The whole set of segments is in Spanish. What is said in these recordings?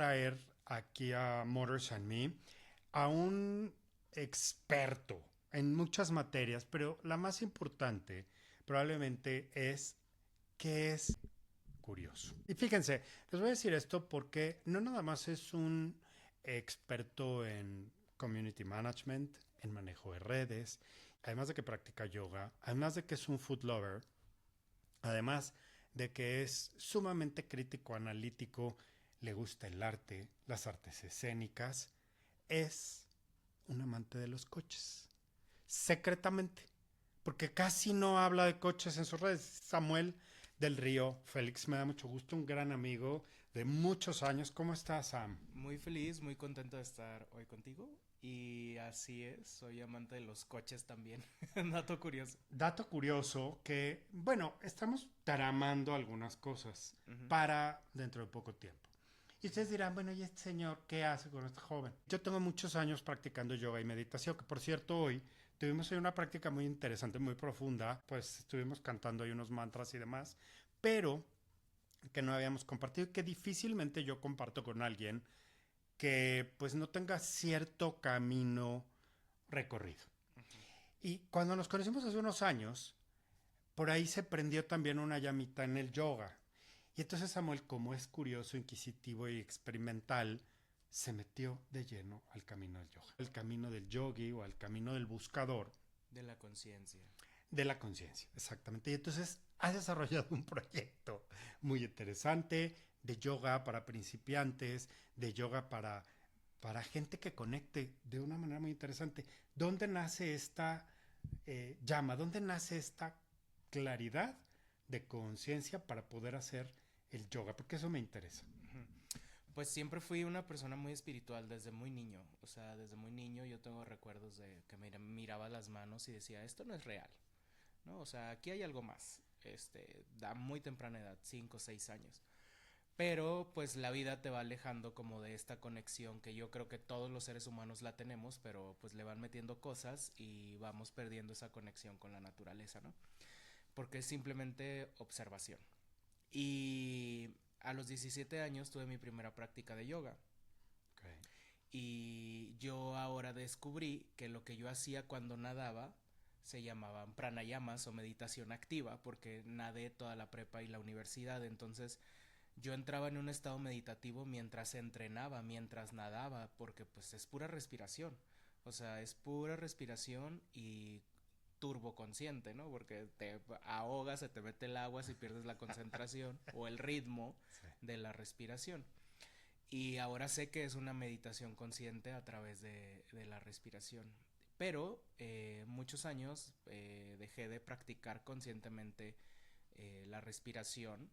traer aquí a Motors and Me a un experto en muchas materias, pero la más importante probablemente es que es curioso. Y fíjense, les voy a decir esto porque no nada más es un experto en community management, en manejo de redes, además de que practica yoga, además de que es un food lover, además de que es sumamente crítico, analítico, le gusta el arte, las artes escénicas, es un amante de los coches. Secretamente. Porque casi no habla de coches en sus redes. Samuel del Río Félix, me da mucho gusto, un gran amigo de muchos años. ¿Cómo estás, Sam? Muy feliz, muy contento de estar hoy contigo. Y así es, soy amante de los coches también. Dato curioso. Dato curioso que, bueno, estamos tramando algunas cosas Ujú. para dentro de poco tiempo. Y ustedes dirán, bueno, ¿y este señor qué hace con este joven? Yo tengo muchos años practicando yoga y meditación, que por cierto hoy tuvimos ahí una práctica muy interesante, muy profunda, pues estuvimos cantando ahí unos mantras y demás, pero que no habíamos compartido y que difícilmente yo comparto con alguien que pues no tenga cierto camino recorrido. Ujú. Y cuando nos conocimos hace unos años, por ahí se prendió también una llamita en el yoga. Y entonces Samuel, como es curioso, inquisitivo y experimental, se metió de lleno al camino del yoga. El camino del yogi o al camino del buscador De la conciencia. de la conciencia, exactamente. Y entonces ha desarrollado un proyecto muy interesante de yoga para principiantes, de yoga para gente que conecte de una manera muy interesante. ¿Dónde nace esta llama? ¿Dónde nace esta claridad de conciencia para poder hacer el yoga? Porque eso me interesa. Ujú. Pues siempre fui una persona muy espiritual desde muy niño. O sea, desde muy niño yo tengo recuerdos de que miraba las manos y decía, esto no es real, ¿no? O sea, aquí hay algo más. Da muy temprana edad, 5 o 6 años. Pero pues la vida te va alejando como de esta conexión que yo creo que todos los seres humanos la tenemos, pero pues le van metiendo cosas y vamos perdiendo esa conexión con la naturaleza, ¿no? Porque es simplemente observación. Y a los 17 años tuve mi primera práctica de yoga. Okay. Y yo ahora descubrí que lo que yo hacía cuando nadaba se llamaban pranayamas o meditación activa, porque nadé toda la prepa y la universidad. Entonces yo entraba en un estado meditativo mientras entrenaba, mientras nadaba, porque pues es pura respiración. O sea, es pura respiración y turboconsciente, ¿no? Porque te ahogas, se te mete el agua si pierdes la concentración o el ritmo Sí. de la respiración. Y ahora sé que es una meditación consciente a través de la respiración. Pero muchos años dejé de practicar conscientemente la respiración.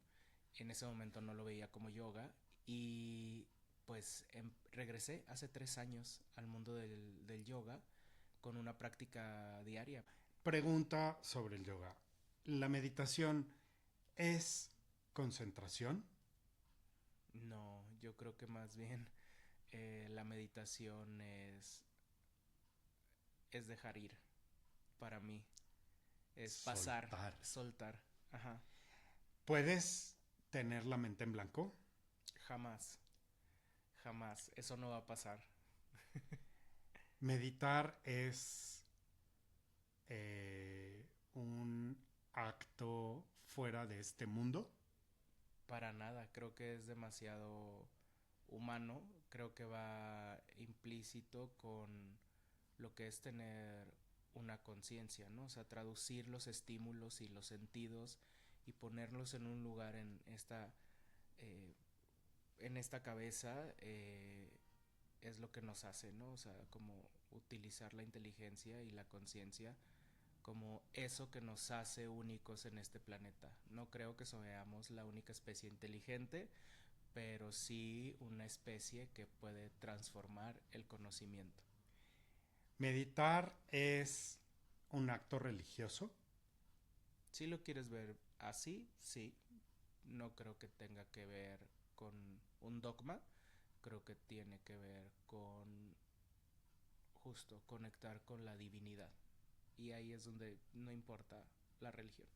En ese momento no lo veía como yoga. Y pues regresé hace 3 años al mundo del yoga con una práctica diaria. Pregunta sobre el yoga. ¿La meditación es concentración? No, yo creo que más bien la meditación es dejar ir para mí. Es pasar, Soltar. soltar. Ajá. ¿Puedes tener la mente en blanco? Jamás, jamás. Eso no va a pasar. Meditar es un acto fuera de este mundo. Para nada. Creo que es demasiado humano. Creo que va implícito con lo que es tener una conciencia, ¿no? O sea, traducir los estímulos y los sentidos y ponerlos en un lugar eh, en esta cabeza es lo que nos hace, ¿no? O sea, como utilizar la inteligencia y la conciencia como eso que nos hace únicos en este planeta. No creo que seamos la única especie inteligente, pero sí una especie que puede transformar el conocimiento. Meditar es un acto religioso. Si lo quieres ver así, sí. No creo que tenga que ver con un dogma, creo que tiene que ver con justo conectar con la divinidad. Y ahí es donde no importa la religión.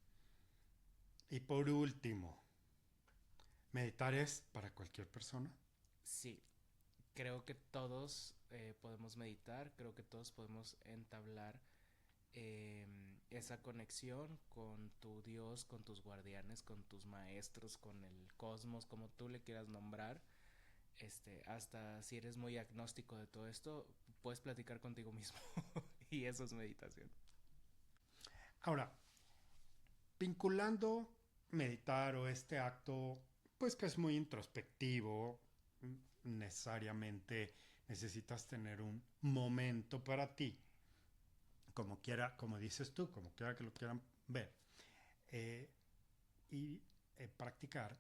Y por último, meditar es para cualquier persona. Sí, creo que todos podemos meditar, creo que todos podemos entablar esa conexión con tu Dios, con tus guardianes, con tus maestros, con el cosmos, como tú le quieras nombrar. Hasta si eres muy agnóstico de todo esto, puedes platicar contigo mismo y eso es meditación. Ahora, vinculando meditar o este acto, pues que es muy introspectivo, necesariamente necesitas tener un momento para ti, como quiera, como dices tú, como quiera que lo quieran ver, eh, y practicar,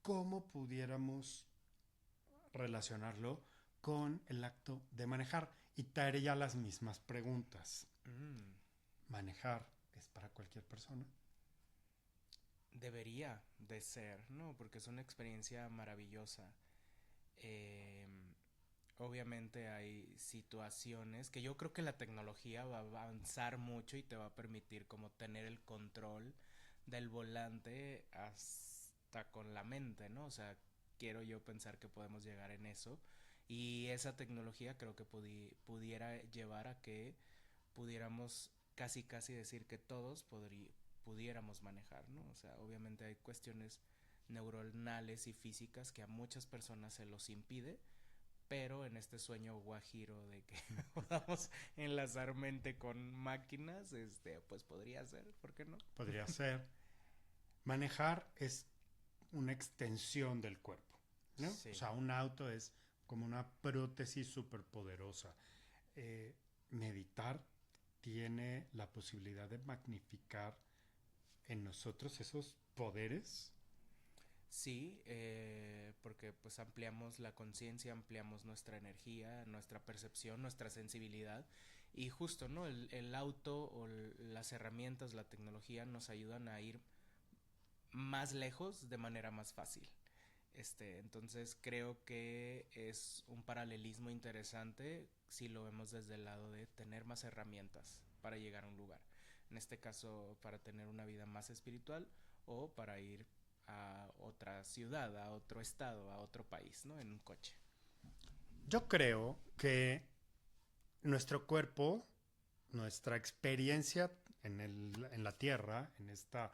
¿cómo pudiéramos relacionarlo con el acto de manejar? Y te haré ya las mismas preguntas. Mm, ¿Manejar es para cualquier persona? debería de ser, ¿no? Porque es una experiencia maravillosa. Eh, Obviamente hay situaciones que yo creo que la tecnología va a avanzar mucho y te va a permitir como tener el control del volante hasta con la mente, ¿no? O sea, quiero yo pensar que podemos llegar en eso y esa tecnología creo que pudiera llevar a que pudiéramos casi casi decir que todos pudiéramos manejar, ¿no? O sea, obviamente hay cuestiones neuronales y físicas que a muchas personas se los impide, pero en este sueño guajiro de que podamos enlazar mente con máquinas, pues podría ser, ¿por qué no? Podría ser. Manejar es una extensión del cuerpo, ¿no? O Sí, sea, un auto es como una prótesis superpoderosa. Meditar tiene la posibilidad de magnificar en nosotros esos poderes. sí, porque pues ampliamos la conciencia, ampliamos nuestra energía, nuestra percepción, nuestra sensibilidad y justo, ¿no? El auto o las herramientas, la tecnología nos ayudan a ir más lejos de manera más fácil. Entonces creo que es un paralelismo interesante si lo vemos desde el lado de tener más herramientas para llegar a un lugar. En este caso, para tener una vida más espiritual o para ir a otra ciudad, a otro estado, a otro país, ¿no? En un coche. Yo creo que nuestro cuerpo, nuestra experiencia en la Tierra, en esta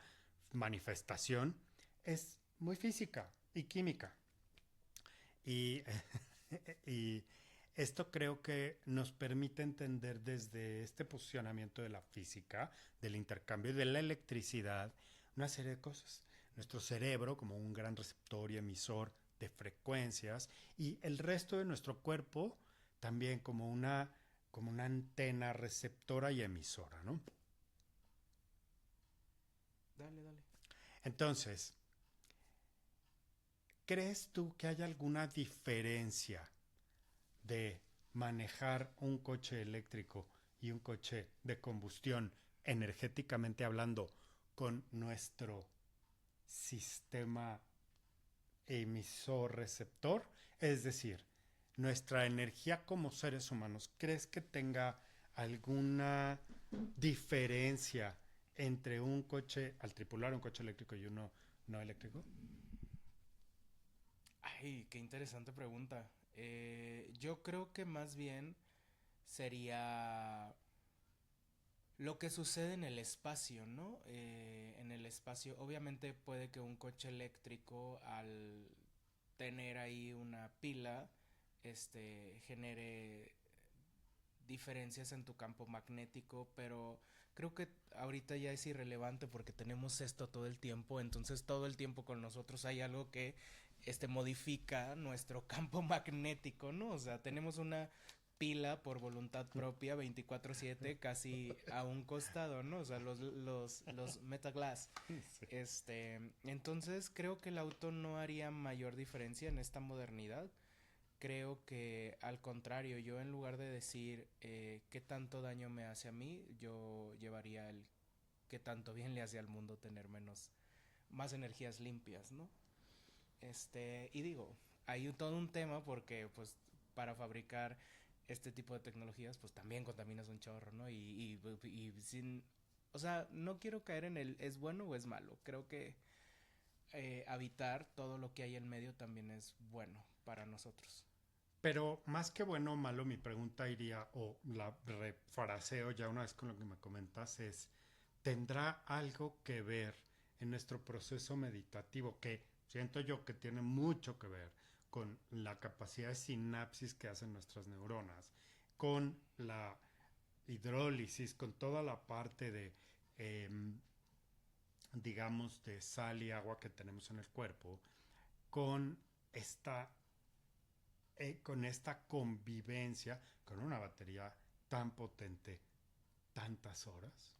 manifestación, es muy física y química. Y, y esto creo que nos permite entender desde este posicionamiento de la física, del intercambio y de la electricidad, una serie de cosas. Nuestro cerebro como un gran receptor y emisor de frecuencias y el resto de nuestro cuerpo también como una antena receptora y emisora, ¿no? Dale, dale. Entonces, ¿crees tú que hay alguna diferencia de manejar un coche eléctrico y un coche de combustión energéticamente hablando con nuestro sistema emisor-receptor? Es decir, nuestra energía como seres humanos, ¿crees que tenga alguna diferencia entre un coche, al tripular un coche eléctrico y uno no eléctrico? Ay, qué interesante pregunta. Yo creo que más bien sería lo que sucede en el espacio, ¿no? En el espacio, obviamente puede que un coche eléctrico al tener ahí una pila, genere diferencias en tu campo magnético, pero creo que ahorita ya es irrelevante porque tenemos esto todo el tiempo, entonces todo el tiempo con nosotros hay algo que modifica nuestro campo magnético, ¿no? O sea, tenemos una pila por voluntad propia 24/7 casi a un costado, ¿no? O sea, los Metaglass. Sí. Entonces creo que el auto no haría mayor diferencia en esta modernidad. Creo que al contrario, yo en lugar de decir qué tanto daño me hace a mí, yo llevaría el qué tanto bien le hace al mundo tener más energías limpias, ¿no? Y digo, hay todo un tema porque pues para fabricar este tipo de tecnologías pues también contaminas un chorro, ¿no? Y sin, o sea, no quiero caer en el es bueno o es malo, creo que habitar todo lo que hay en medio también es bueno para nosotros. Pero más que bueno o malo, mi pregunta iría, o la refraseo ya una vez con lo que me comentas, es, ¿tendrá algo que ver en nuestro proceso meditativo que siento yo que tiene mucho que ver con la capacidad de sinapsis que hacen nuestras neuronas, con la hidrólisis, con toda la parte de, eh, digamos, de sal y agua que tenemos en el cuerpo, con esta con esta convivencia con una batería tan potente tantas horas?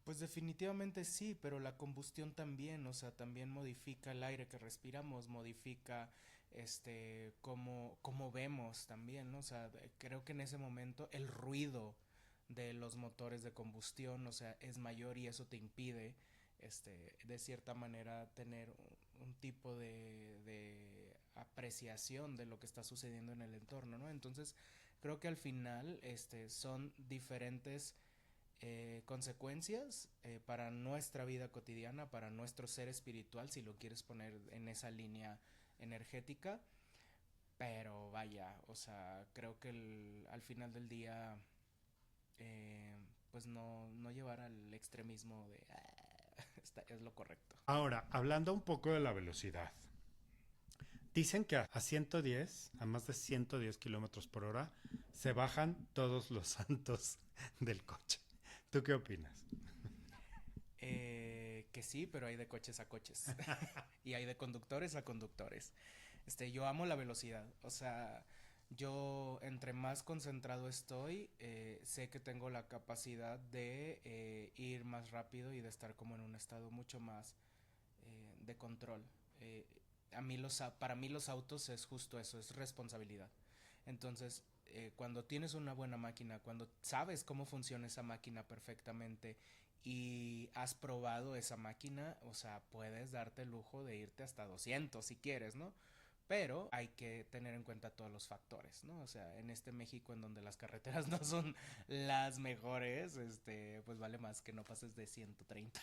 Pues definitivamente sí, pero la combustión también, o sea, también modifica el aire que respiramos, modifica cómo vemos también, ¿no? O sea, creo que en ese momento el ruido de los motores de combustión, o sea, es mayor y eso te impide de cierta manera tener un tipo de apreciación de lo que está sucediendo en el entorno, ¿no? Entonces, creo que al final son diferentes consecuencias para nuestra vida cotidiana, para nuestro ser espiritual, si lo quieres poner en esa línea energética. Pero vaya, o sea, creo que al final del día, pues no llevar al extremismo de es lo correcto. Ahora, hablando un poco de la velocidad. Dicen que a 110, a más de 110 kilómetros por hora, se bajan todos los santos del coche. ¿Tú qué opinas? Que sí, pero hay de coches a coches. Y hay de conductores a conductores. Yo amo la velocidad. O sea, yo entre más concentrado estoy, sé que tengo la capacidad de ir más rápido y de estar como en un estado mucho más de control. Eh, para mí los autos es justo eso, es responsabilidad. Entonces, cuando tienes una buena máquina, cuando sabes cómo funciona esa máquina perfectamente y has probado esa máquina, o sea, puedes darte el lujo de irte hasta 200 si quieres, ¿no? Pero hay que tener en cuenta todos los factores, ¿no? O sea, en este México en donde las carreteras no son las mejores, pues vale más que no pases de 130.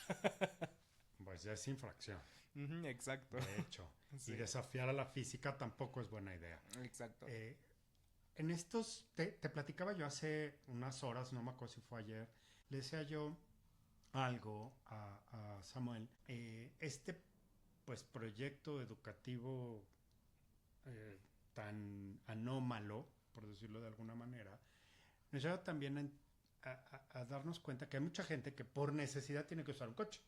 Pues ya es infracción, Ujú, exacto. de hecho. Y Sí, desafiar a la física tampoco es buena idea. exacto. Eh, en estos, te platicaba yo hace unas horas, no me acuerdo si fue ayer, le decía yo algo a Samuel. Este, pues, proyecto educativo tan anómalo, por decirlo de alguna manera, nos lleva también a darnos cuenta que hay mucha gente que por necesidad tiene que usar un coche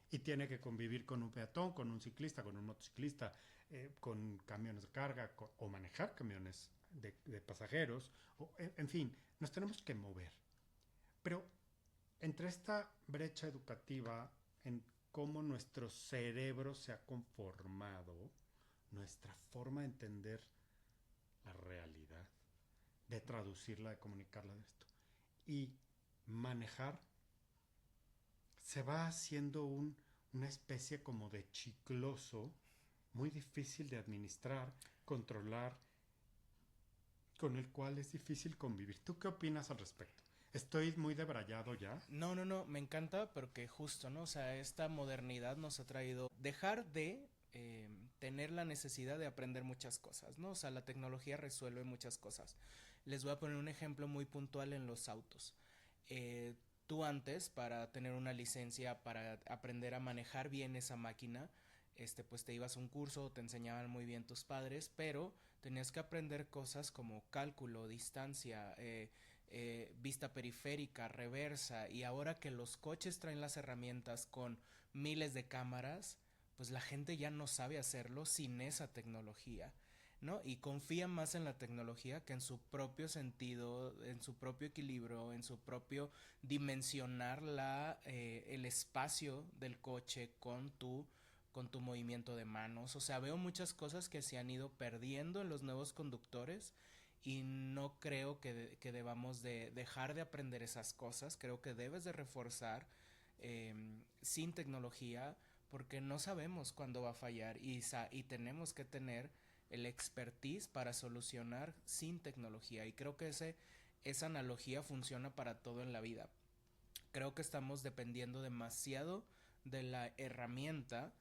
y tiene que convivir con un peatón, con un ciclista, con un motociclista, con camiones de carga o manejar camiones de pasajeros, en fin, nos tenemos que mover. Pero entre esta brecha educativa, en cómo nuestro cerebro se ha conformado, nuestra forma de entender la realidad, de traducirla, de comunicarla de esto, y manejar, se va haciendo una especie como de chicloso, muy difícil de administrar, controlar, con el cual es difícil convivir. ¿Tú qué opinas al respecto? ¿Estoy muy debrayado ya? No, no, no, me encanta porque justo, ¿no? O sea, esta modernidad nos ha traído dejar de tener la necesidad de aprender muchas cosas, ¿no? O sea, la tecnología resuelve muchas cosas. Les voy a poner un ejemplo muy puntual en los autos. Tú antes, para tener una licencia, para aprender a manejar bien esa máquina, pues te ibas a un curso, te enseñaban muy bien tus padres, pero tenías que aprender cosas como cálculo, distancia, vista periférica, reversa, y ahora que los coches traen las herramientas con miles de cámaras, pues la gente ya no sabe hacerlo sin esa tecnología, ¿no? Y confía más en la tecnología que en su propio sentido, en su propio equilibrio, en su propio dimensionar el espacio del coche con tu movimiento de manos. O sea, veo muchas cosas que se han ido perdiendo en los nuevos conductores y no creo que debamos de dejar de aprender esas cosas. Creo que debes de reforzar sin tecnología porque no sabemos cuándo va a fallar y tenemos que tener el expertise para solucionar sin tecnología y creo que esa analogía funciona para todo en la vida. Creo que estamos dependiendo demasiado de la herramienta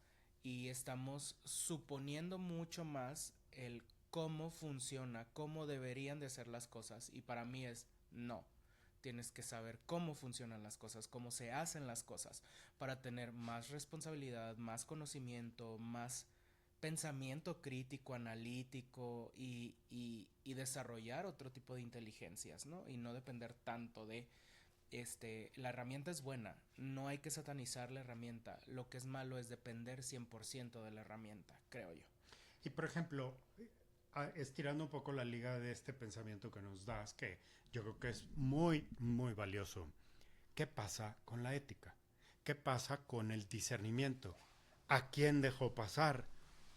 y estamos suponiendo mucho más el cómo funciona, cómo deberían de ser las cosas. Y para mí es no. Tienes que saber cómo funcionan las cosas, cómo se hacen las cosas, para tener más responsabilidad, más conocimiento, más pensamiento crítico, analítico y desarrollar otro tipo de inteligencias, ¿no? Y no depender tanto de la herramienta es buena, no hay que satanizar la herramienta, lo que es malo es depender 100% de la herramienta, creo yo. Y por ejemplo, estirando un poco la liga de este pensamiento que nos das, que yo creo que es muy, muy valioso. ¿Qué pasa con la ética? ¿Qué pasa con el discernimiento? ¿A quién dejó pasar?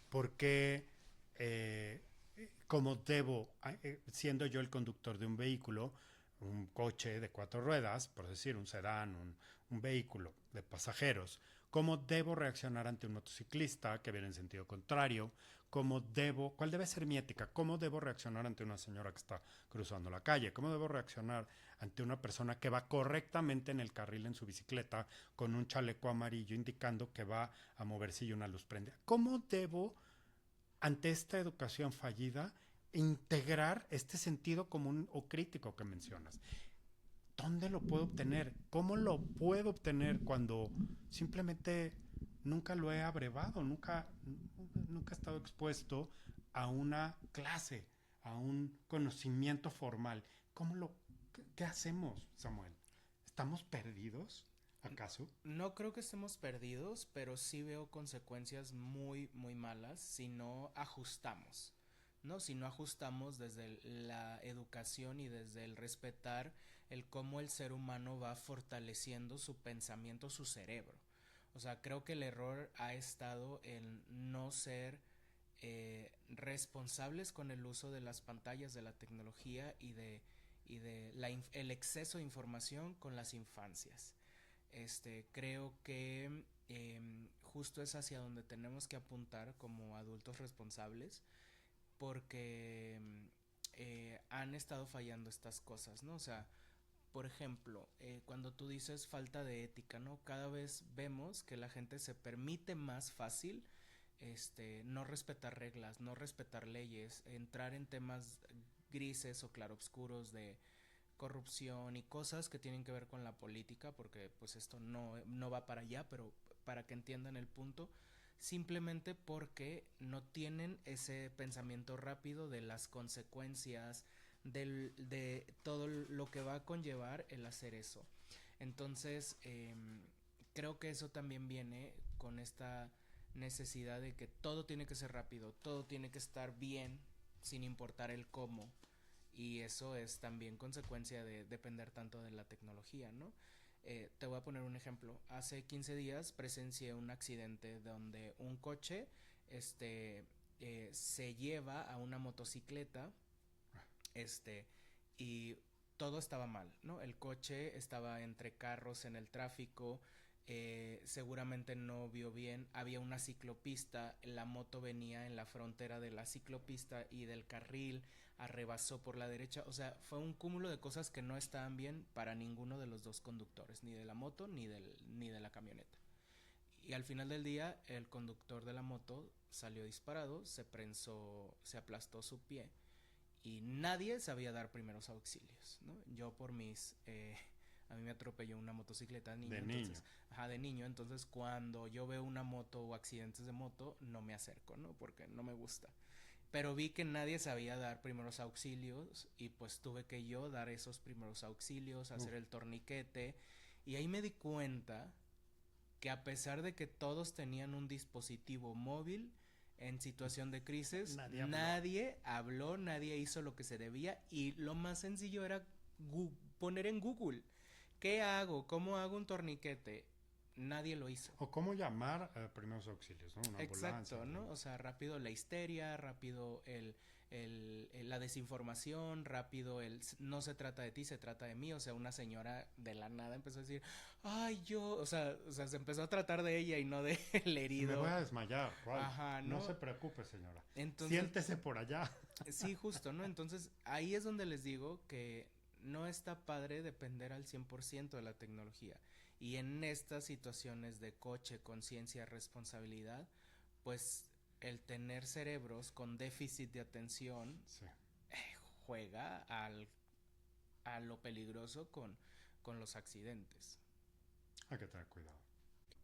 ¿Por qué, eh, como debo, siendo yo el conductor de un vehículo, un coche de cuatro ruedas, por decir, un sedán, un vehículo de pasajeros, cómo debo reaccionar ante un motociclista que viene en sentido contrario, cuál debe ser mi ética, cómo debo reaccionar ante una señora que está cruzando la calle, cómo debo reaccionar ante una persona que va correctamente en el carril en su bicicleta con un chaleco amarillo indicando que va a moverse y una luz prende. ¿Cómo debo, ante esta educación fallida, integrar este sentido común o crítico que mencionas? ¿Dónde lo puedo obtener? ¿Cómo lo puedo obtener cuando simplemente nunca lo he abrevado, nunca he estado expuesto a una clase, a un conocimiento formal? ¿Qué hacemos, Samuel? ¿Estamos perdidos, acaso? No creo que estemos perdidos, pero sí veo consecuencias muy, muy malas si no ajustamos, ¿no? Si no ajustamos desde la educación y desde el respetar el cómo el ser humano va fortaleciendo su pensamiento, su cerebro. O sea, creo que el error ha estado en no ser responsables con el uso de las pantallas, de la tecnología y de el exceso de información con las infancias. Creo que justo es hacia donde tenemos que apuntar como adultos responsables porque han estado fallando estas cosas, ¿no? O sea, por ejemplo, cuando tú dices falta de ética, ¿no? Cada vez vemos que la gente se permite más fácil no respetar reglas, no respetar leyes, entrar en temas grises o claroscuros de corrupción y cosas que tienen que ver con la política, porque pues esto no va para allá, pero para que entiendan el punto, simplemente porque no tienen ese pensamiento rápido de las consecuencias, de todo lo que va a conllevar el hacer eso. Entonces, creo que eso también viene con esta necesidad de que todo tiene que ser rápido, todo tiene que estar bien, sin importar el cómo. Y eso es también consecuencia de depender tanto de la tecnología, ¿no? Te voy a poner un ejemplo. Hace 15 días presencié un accidente donde un coche se lleva a una motocicleta este, y todo estaba mal, ¿no? El coche estaba entre carros en el tráfico, seguramente no vio bien, había una ciclopista, la moto venía en la frontera de la ciclopista y del carril, arrebasó por la derecha, o sea, fue un cúmulo de cosas que no estaban bien para ninguno de los dos conductores, ni de la moto ni de la camioneta. Y al final del día, el conductor de la moto salió disparado, se prensó, se aplastó su pie y nadie sabía dar primeros auxilios, ¿no? Yo por a mí me atropelló una motocicleta de niño, De niño. entonces, ajá, de niño, entonces cuando yo veo una moto o accidentes de moto, no me acerco, ¿no? Porque no me gusta. Pero vi que nadie sabía dar primeros auxilios y pues tuve que yo dar esos primeros auxilios, hacer el torniquete y ahí me di cuenta que a pesar de que todos tenían un dispositivo móvil en situación de crisis, nadie habló, nadie hizo lo que se debía y lo más sencillo era poner en Google, ¿qué hago? ¿Cómo hago un torniquete? Nadie lo hizo. O cómo llamar a primeros auxilios, ¿no? Una ambulancia. Exacto, ¿no? O sea, rápido la histeria, rápido la desinformación, rápido no se trata de ti, se trata de mí. O sea, una señora de la nada empezó a decir, ay, o sea, se empezó a tratar de ella y no de el herido. Me voy a desmayar, ¿cuál? Ajá, ¿no? No se preocupe, señora. Entonces, siéntese por allá. Sí, justo, ¿no? Entonces, ahí es donde les digo que no está padre depender al 100% de la tecnología. Y en estas situaciones de coche, conciencia, responsabilidad, pues el tener cerebros con déficit de atención Sí, juega a lo peligroso con los accidentes. hay que tener cuidado.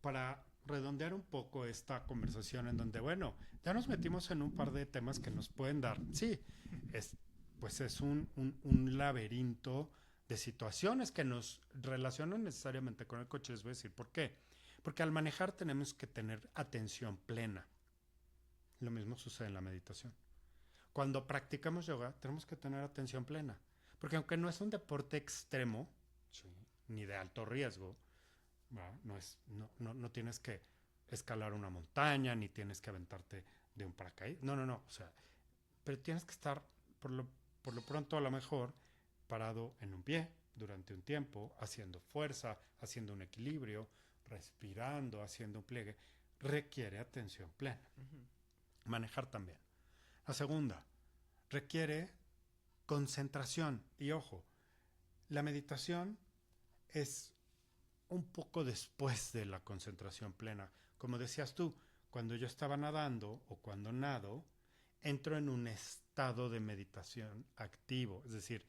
Para redondear un poco esta conversación en donde, bueno, ya nos metimos en un par de temas que nos pueden dar, sí, es, pues es un laberinto de situaciones que nos relacionan necesariamente con el coche. Les voy a decir por qué. Porque al manejar tenemos que tener atención plena. Lo mismo sucede en la meditación. Cuando practicamos yoga tenemos que tener atención plena. Porque aunque no es un deporte extremo, sí, ni de alto riesgo, no, no tienes que escalar una montaña, ni tienes que aventarte de un paracaídas. No, no, no. O sea, pero tienes que estar, por lo, por lo pronto, a lo mejor, parado en un pie durante un tiempo, haciendo fuerza, haciendo un equilibrio, respirando, haciendo un pliegue. Requiere atención plena. Ujú. Manejar también. La segunda, requiere concentración. Y ojo, la meditación es un poco después de la concentración plena. Como decías tú, cuando yo estaba nadando o cuando nado, entro en un estado de meditación activo. Es decir,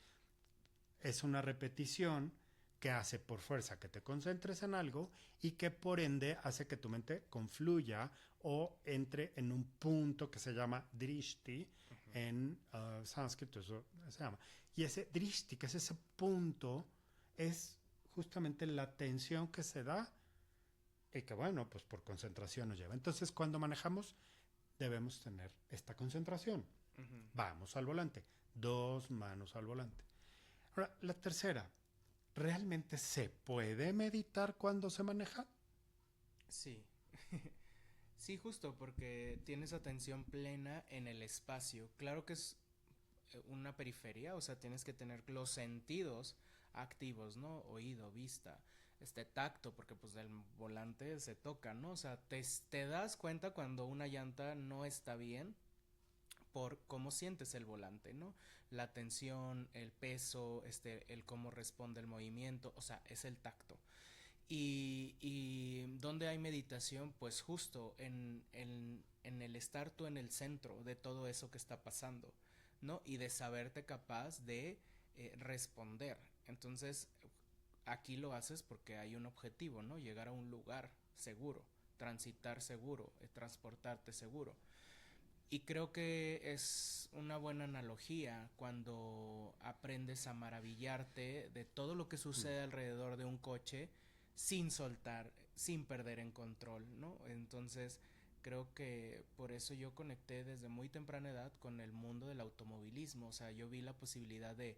es una repetición que hace por fuerza que te concentres en algo y que por ende hace que tu mente confluya o entre en un punto que se llama drishti Uh-huh. en sánscrito, eso se llama. Y ese drishti, que es ese punto, es justamente la tensión que se da y que bueno, pues por concentración nos lleva. Entonces cuando manejamos debemos tener esta concentración. Uh-huh. Vamos al volante, dos manos al volante. Ahora, la tercera, ¿realmente se puede meditar cuando se maneja? Sí. Sí, justo porque tienes atención plena en el espacio. Claro que es una periferia, o sea, tienes que tener los sentidos activos, ¿no? Oído, vista, tacto, porque pues del volante se toca, ¿no? O sea, te das cuenta cuando una llanta no está bien por cómo sientes el volante, ¿no? La tensión, el peso, el cómo responde el movimiento, o sea, es el tacto. Y donde hay meditación, pues justo en el estar tú en el centro de todo eso que está pasando, ¿no? Y de saberte capaz de responder. Entonces, aquí lo haces porque hay un objetivo, ¿no? Llegar a un lugar seguro, transitar seguro, transportarte seguro. Y creo que es una buena analogía cuando aprendes a maravillarte de todo lo que Mm. sucede alrededor de un coche sin soltar, sin perder en control, ¿no? Entonces, creo que por eso yo conecté desde muy temprana edad con el mundo del automovilismo. O sea, yo vi la posibilidad de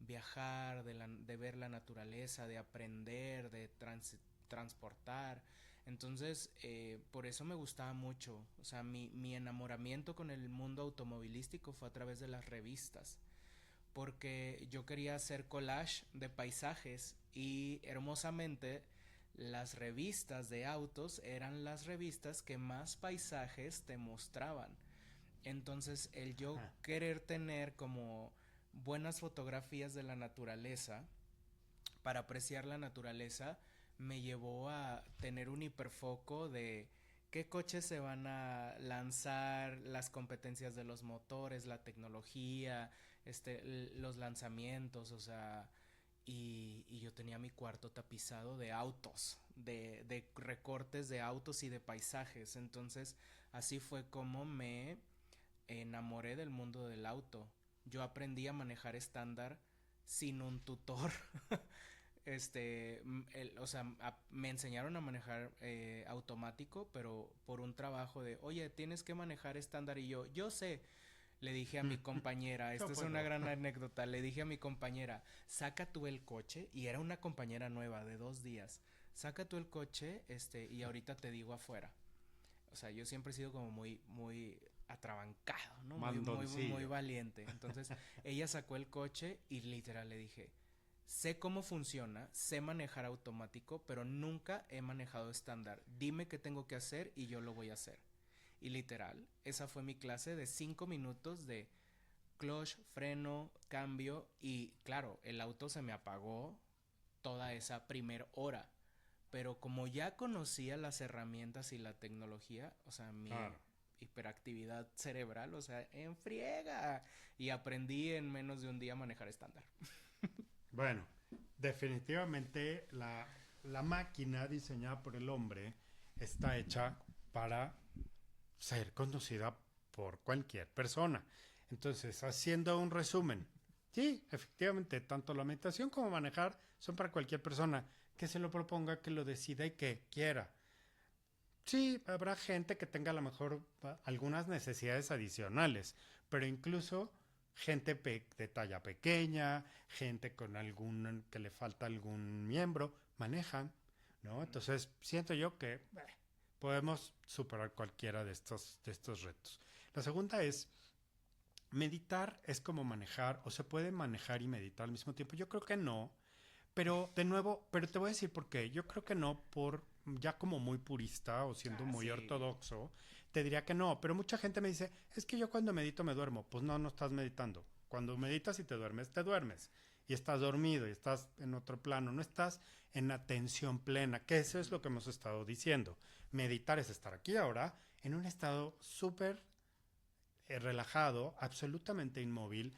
viajar, de ver la naturaleza, de aprender, de transportar. Entonces, por eso me gustaba mucho. O sea, mi enamoramiento con el mundo automovilístico fue a través de las revistas. Porque yo quería hacer collage de paisajes y hermosamente las revistas de autos eran las revistas que más paisajes te mostraban. Entonces, el yo Ah, querer tener como buenas fotografías de la naturaleza para apreciar la naturaleza me llevó a tener un hiperfoco de qué coches se van a lanzar, las competencias de los motores, la tecnología, los lanzamientos, o sea, y yo tenía mi cuarto tapizado de autos, de recortes de autos y de paisajes. Entonces, así fue como me enamoré del mundo del auto. Yo aprendí a manejar estándar sin un tutor. O sea, me enseñaron a manejar automático, pero por un trabajo de, oye, tienes que manejar estándar y yo sé, le dije a mi compañera, yo esta es una puedo. gran anécdota, le dije a mi compañera, saca tú el coche, y era una compañera nueva de 2 días, saca tú el coche, y ahorita te digo afuera. O sea, yo siempre he sido como muy atrabancado, ¿no? Muy Mandoncillo. valiente. Entonces, ella sacó el coche y literal le dije, sé cómo funciona, sé manejar automático, pero nunca he manejado estándar. Dime qué tengo que hacer y yo lo voy a hacer. Y literal, esa fue mi clase de 5 minutos de clutch, freno, cambio y claro, el auto se me apagó toda esa primer hora. Pero como ya conocía las herramientas y la tecnología, o sea, Claro. hiperactividad cerebral, o sea, en friega. Y aprendí en menos de un día a manejar estándar. Bueno, definitivamente la máquina diseñada por el hombre está hecha para ser conducida por cualquier persona. Entonces, haciendo un resumen, sí, efectivamente, tanto la meditación como manejar son para cualquier persona que se lo proponga, que lo decida y que quiera. Sí, habrá gente que tenga a lo mejor algunas necesidades adicionales, pero incluso gente de talla pequeña, gente con algún que le falta algún miembro, manejan, ¿no? Entonces, siento yo que podemos superar cualquiera de estos retos. La segunda es, meditar es como manejar, o se puede manejar y meditar al mismo tiempo. Yo creo que no, pero de nuevo, pero te voy a decir por qué. Yo creo que no por ya como muy purista o siendo Ah, muy sí. ortodoxo, te diría que no, pero mucha gente me dice, es que yo cuando medito me duermo. Pues no, no estás meditando. Cuando meditas y te duermes, te duermes. Y estás dormido y estás en otro plano, no estás en atención plena, que eso es lo que hemos estado diciendo. Meditar es estar aquí ahora en un estado súper relajado, absolutamente inmóvil,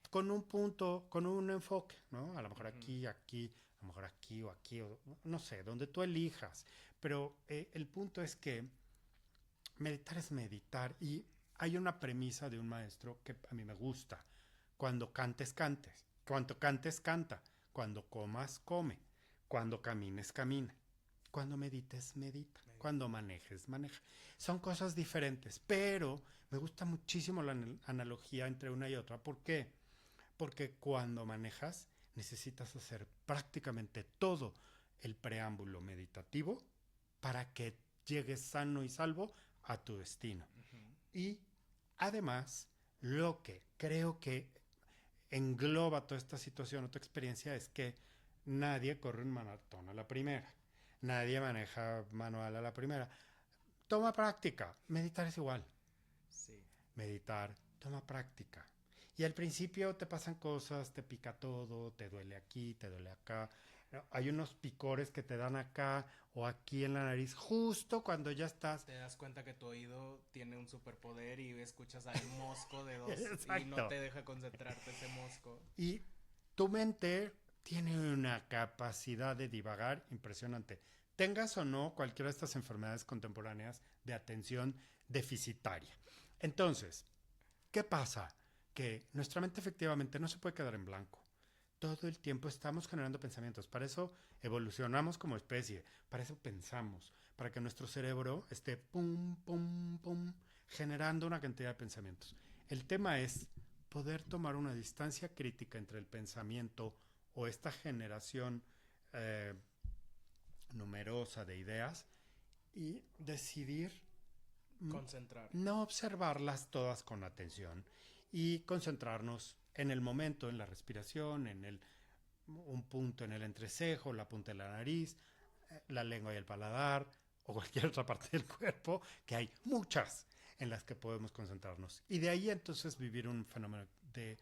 con un punto, con un enfoque, ¿no? A lo mejor Ujú. aquí, aquí, a lo mejor aquí, o no sé, donde tú elijas. Pero el punto es que meditar es meditar y hay una premisa de un maestro que a mí me gusta. Cuando cantes, cantes. Cuando cantes, canta. Cuando comas, come. Cuando camines, camina. Cuando medites, medita. Cuando Medita. manejes, maneja. Son cosas diferentes, pero me gusta muchísimo la analogía entre una y otra. ¿Por qué? Porque cuando manejas necesitas hacer prácticamente todo el preámbulo meditativo para que llegues sano y salvo a tu destino. Ujú. Y además, lo que creo que engloba toda esta situación o tu experiencia es que nadie corre un maratón a la primera. Nadie maneja manual a la primera. Toma práctica. Meditar es igual. Sí. Meditar toma práctica. Y al principio te pasan cosas, te pica todo, te duele aquí, te duele acá. ¿No? Hay unos picores que te dan acá o aquí en la nariz, justo cuando ya estás. Te das cuenta que tu oído tiene un superpoder y escuchas al mosco de dos y no Exacto. te deja concentrarte ese mosco. Y tu mente tiene una capacidad de divagar impresionante. Tengas o no cualquiera de estas enfermedades contemporáneas de atención deficitaria. Entonces, ¿qué pasa? Que nuestra mente efectivamente no se puede quedar en blanco. Todo el tiempo estamos generando pensamientos. Para eso evolucionamos como especie. Para eso pensamos. Para que nuestro cerebro esté pum, pum, pum, generando una cantidad de pensamientos. El tema es poder tomar una distancia crítica entre el pensamiento o esta generación eh, numerosa de ideas y decidir Concentrar. no observarlas todas con atención y concentrarnos en el momento, en la respiración, un punto en el entrecejo, la punta de la nariz, la lengua y el paladar o cualquier otra parte del cuerpo, que hay muchas en las que podemos concentrarnos. Y de ahí entonces vivir un fenómeno de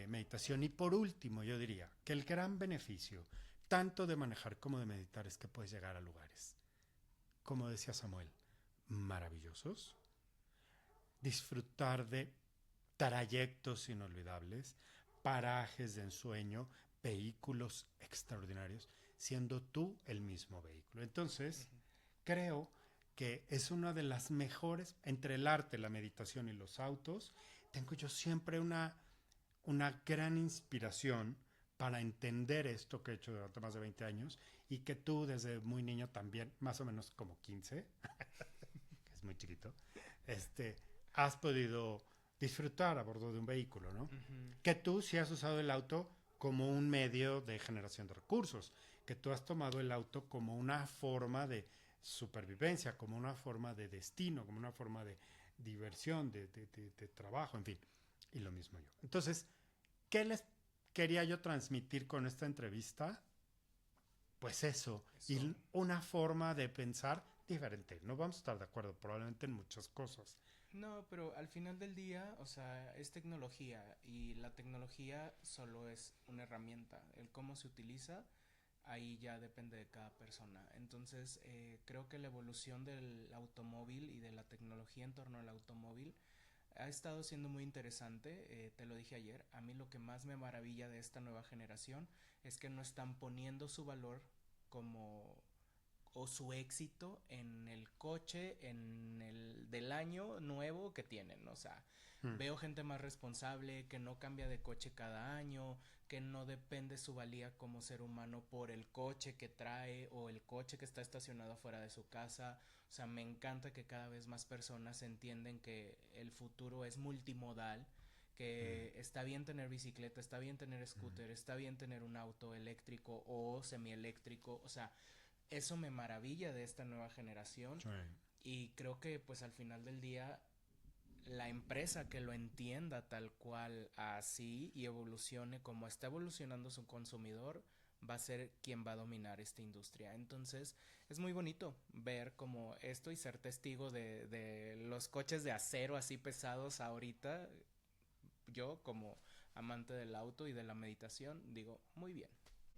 meditación. Y por último, yo diría que el gran beneficio, tanto de manejar como de meditar, es que puedes llegar a lugares, como decía Samuel, maravillosos, disfrutar de trayectos inolvidables, parajes de ensueño, vehículos extraordinarios, siendo tú el mismo vehículo. Entonces, Ujú. creo que es una de las mejores, entre el arte, la meditación y los autos, tengo yo siempre una gran inspiración para entender esto que he hecho durante más de 20 años y que tú desde muy niño también, más o menos como 15, que es muy chiquito, este, has podido disfrutar a bordo de un vehículo, ¿no? Ujú. Que tú sí has usado el auto como un medio de generación de recursos, que tú has tomado el auto como una forma de supervivencia, como una forma de destino, como una forma de diversión, de trabajo, en fin. Y lo mismo yo. Entonces, ¿qué les quería yo transmitir con esta entrevista? Pues eso, Eso. y una forma de pensar diferente. No vamos a estar de acuerdo probablemente en muchas cosas. No, pero al final del día, o sea, es tecnología y la tecnología solo es una herramienta. El cómo se utiliza ahí ya depende de cada persona. Entonces, creo que la evolución del automóvil y de la tecnología en torno al automóvil ha estado siendo muy interesante, te lo dije ayer. A mí lo que más me maravilla de esta nueva generación es que no están poniendo su valor como o su éxito en el coche en el del año nuevo que tienen, o sea, Mm. veo gente más responsable que no cambia de coche cada año, que no depende su valía como ser humano por el coche que trae o el coche que está estacionado fuera de su casa. O sea, me encanta que cada vez más personas entienden que el futuro es multimodal, Mm. que está bien tener bicicleta, está bien tener Mm. scooter, está bien tener un auto eléctrico o semieléctrico. O sea, eso me maravilla de esta nueva generación Sí. y creo que pues al final del día la empresa que lo entienda tal cual así y evolucione como está evolucionando su consumidor va a ser quien va a dominar esta industria. Entonces es muy bonito ver como esto y ser testigo de los coches de acero así pesados ahorita. Yo como amante del auto y de la meditación digo muy bien.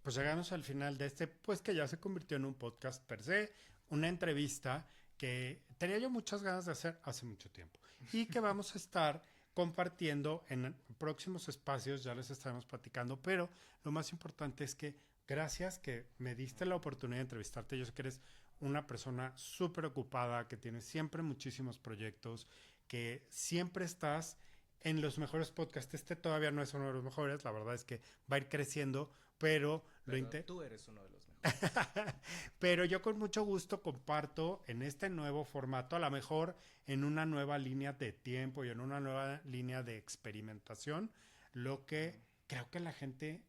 Pues llegamos al final de este, pues que ya se convirtió en un podcast per se, una entrevista que tenía yo muchas ganas de hacer hace mucho tiempo y que vamos a estar compartiendo en próximos espacios, ya les estaremos platicando, pero lo más importante es que gracias que me diste la oportunidad de entrevistarte. Yo sé que eres una persona súper ocupada, que tienes siempre muchísimos proyectos, que siempre estás en los mejores podcasts. Este todavía no es uno de los mejores, la verdad es que va a ir creciendo, pero Pero tú eres uno de los mejores. pero yo con mucho gusto comparto en este nuevo formato, a lo mejor en una nueva línea de tiempo y en una nueva línea de experimentación, lo que creo que la gente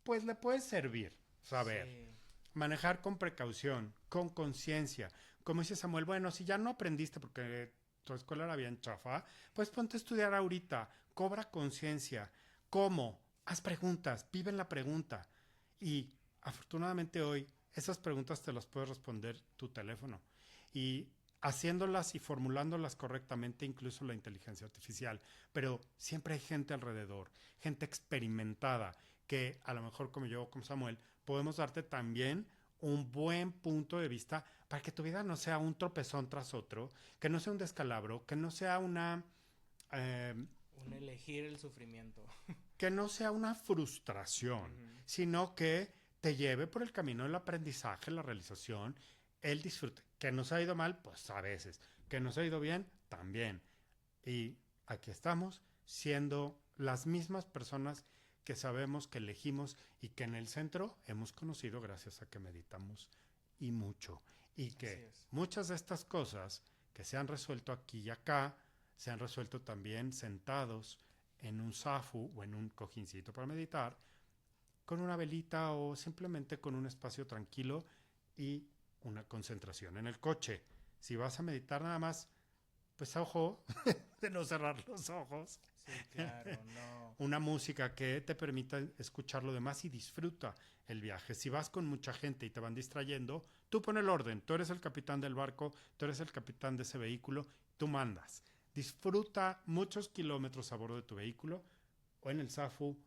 pues le puede servir, saber, Sí, manejar con precaución, con conciencia. Como dice Samuel, bueno, si ya no aprendiste porque tu escuela era bien chafa, pues ponte a estudiar ahorita, cobra conciencia. ¿Cómo? Haz preguntas, vive en la pregunta. Y afortunadamente hoy esas preguntas te las puede responder tu teléfono. Y haciéndolas y formulándolas correctamente, incluso la inteligencia artificial. Pero siempre hay gente alrededor, gente experimentada, que a lo mejor como yo, como Samuel, podemos darte también un buen punto de vista para que tu vida no sea un tropezón tras otro, que no sea un descalabro, que no sea una eh, un elegir el sufrimiento. que no sea una frustración, Ujú. sino que te lleve por el camino del aprendizaje, la realización, el disfrute. Que nos ha ido mal, pues a veces. Que nos ha ido bien, también. Y aquí estamos siendo las mismas personas que sabemos que elegimos y que en el centro hemos conocido gracias a que meditamos y mucho. Y Así que es. muchas de estas cosas que se han resuelto aquí y acá, se han resuelto también sentados en un zafu o en un cojincito para meditar, con una velita o simplemente con un espacio tranquilo y una concentración en el coche. Si vas a meditar nada más, pues a ojo de no cerrar los ojos. Sí, claro, no. Una música que te permita escuchar lo demás y disfruta el viaje. Si vas con mucha gente y te van distrayendo, tú pon el orden. Tú eres el capitán del barco, tú eres el capitán de ese vehículo, tú mandas. Disfruta muchos kilómetros a bordo de tu vehículo, o en el SAFU,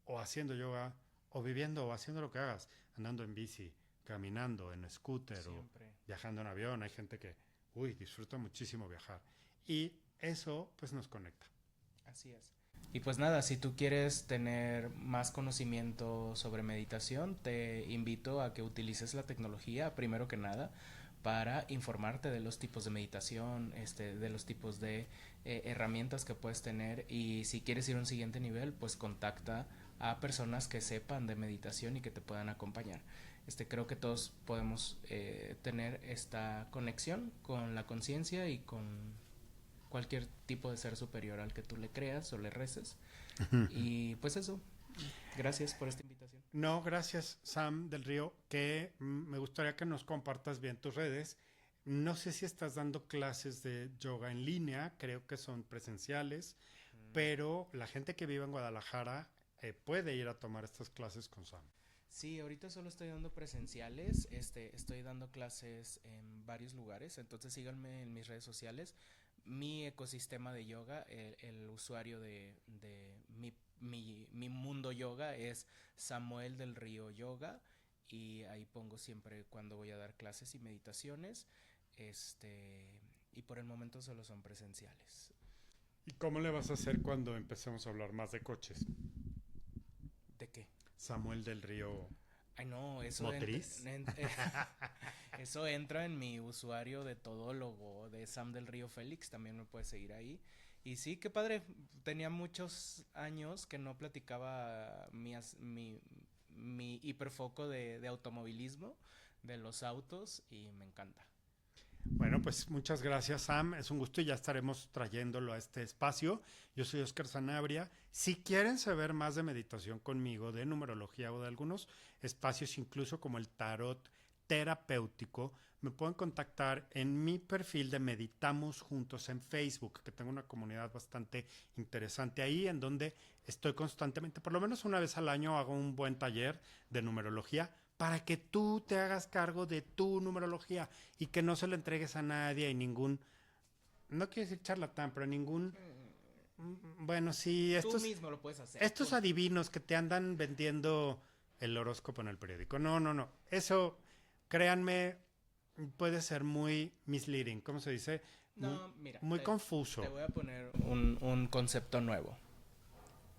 o haciendo yoga, o viviendo, o haciendo lo que hagas, andando en bici, caminando, en scooter, o Siempre. viajando en avión. Hay gente que, uy, disfruta muchísimo viajar. Y eso, pues, nos conecta. Así es. Y pues nada, si tú quieres tener más conocimiento sobre meditación, te invito a que utilices la tecnología, primero que nada, para informarte de los tipos de meditación, de los tipos de herramientas que puedes tener. Y si quieres ir a un siguiente nivel, pues contacta a personas que sepan de meditación y que te puedan acompañar. Creo que todos podemos tener esta conexión con la conciencia y con cualquier tipo de ser superior al que tú le creas o le reces. Y pues eso, gracias por esta invitación. No, gracias, Sam del Río, que me gustaría que nos compartas bien tus redes. No sé si estás dando clases de yoga en línea, creo que son presenciales, Mm. pero la gente que vive en Guadalajara puede ir a tomar estas clases con Sam. Sí, ahorita solo estoy dando presenciales, estoy dando clases en varios lugares, entonces síganme en mis redes sociales. Mi ecosistema de yoga, el usuario de mi mundo yoga es Samuel del Río Yoga y ahí pongo siempre cuando voy a dar clases y meditaciones, y por el momento solo son presenciales. ¿Y cómo le vas a hacer cuando empecemos a hablar más de coches? ¿De qué? Samuel del Río Ay, no, Motriz. eso entra en mi usuario de todólogo de Sam del Río Félix, también me puedes seguir ahí. Y sí, qué padre, tenía muchos años que no platicaba mi hiperfoco de automovilismo, de los autos, y me encanta. Bueno, pues muchas gracias, Sam. Es un gusto y ya estaremos trayéndolo a este espacio. Yo soy Oscar Sanabria. Si quieren saber más de meditación conmigo, de numerología o de algunos espacios, incluso como el tarot terapéutico, me pueden contactar en mi perfil de Meditamos Juntos en Facebook, que tengo una comunidad bastante interesante ahí, en donde estoy constantemente, por lo menos una vez al año, hago un buen taller de numerología para que tú te hagas cargo de tu numerología y que no se lo entregues a nadie y ningún, no quiero decir charlatán, pero ningún, bueno, sí, Tú mismo lo puedes hacer. estos adivinos que te andan vendiendo el horóscopo en el periódico. No, no, no. Eso, créanme, puede ser muy misleading, ¿cómo se dice? No, mira, Muy confuso. te voy a poner un concepto nuevo.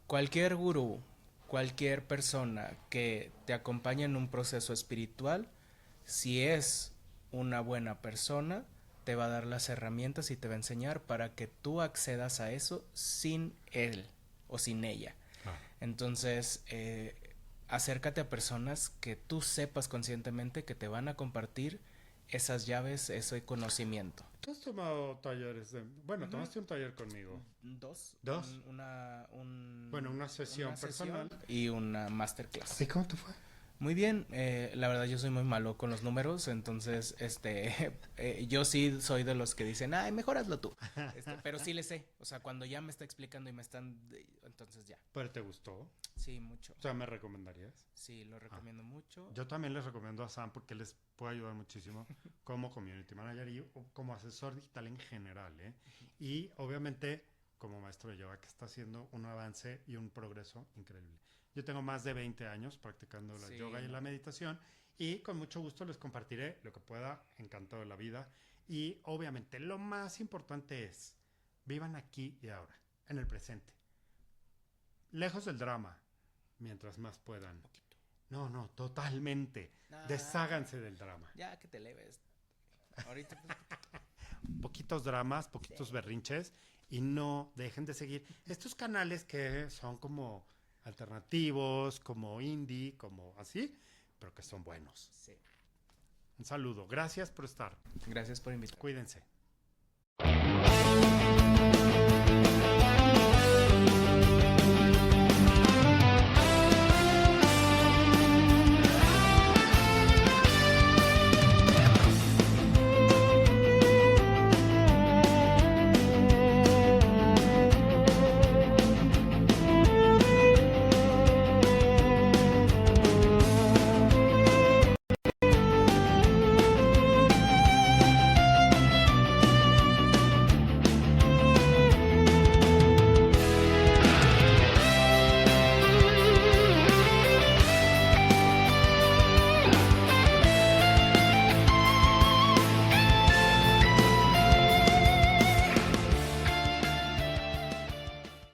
Cualquier gurú, cualquier persona que te acompañe en un proceso espiritual, si es una buena persona, te va a dar las herramientas y te va a enseñar para que tú accedas a eso sin él o sin ella. Ah. Entonces, acércate a personas que tú sepas conscientemente que te van a compartir esas llaves, ese conocimiento. ¿Tú has tomado talleres de... Bueno, Ujú. tomaste un taller conmigo. Dos. ¿Dos? Bueno, una sesión personal. y una masterclass. ¿Y cómo te fue? Muy bien, la verdad yo soy muy malo con los números, entonces yo sí soy de los que dicen, ay, mejor hazlo tú, pero sí le sé, o sea, cuando ya me está explicando y me están, entonces ya. ¿Pero te gustó? Sí, mucho. O sea, ¿me recomendarías? Sí, lo recomiendo mucho. Yo también les recomiendo a Sam porque les puede ayudar muchísimo como community manager y como asesor digital en general, ¿eh? Y obviamente como maestro de yoga que está haciendo un avance y un progreso increíble. Yo tengo más de 20 años practicando la yoga y la meditación y con mucho gusto les compartiré lo que pueda, encantado de la vida. Y obviamente lo más importante es, vivan aquí y ahora, en el presente. Lejos del drama, mientras más puedan. Poquito. No, no, totalmente. Desháganse del drama. Ya que te leves. Ahorita. Poquitos dramas, poquitos berrinches y no dejen de seguir estos canales que son como alternativos, como indie, como así, pero que son buenos. Sí. Un saludo. Gracias por estar. Gracias por invitarme. Cuídense.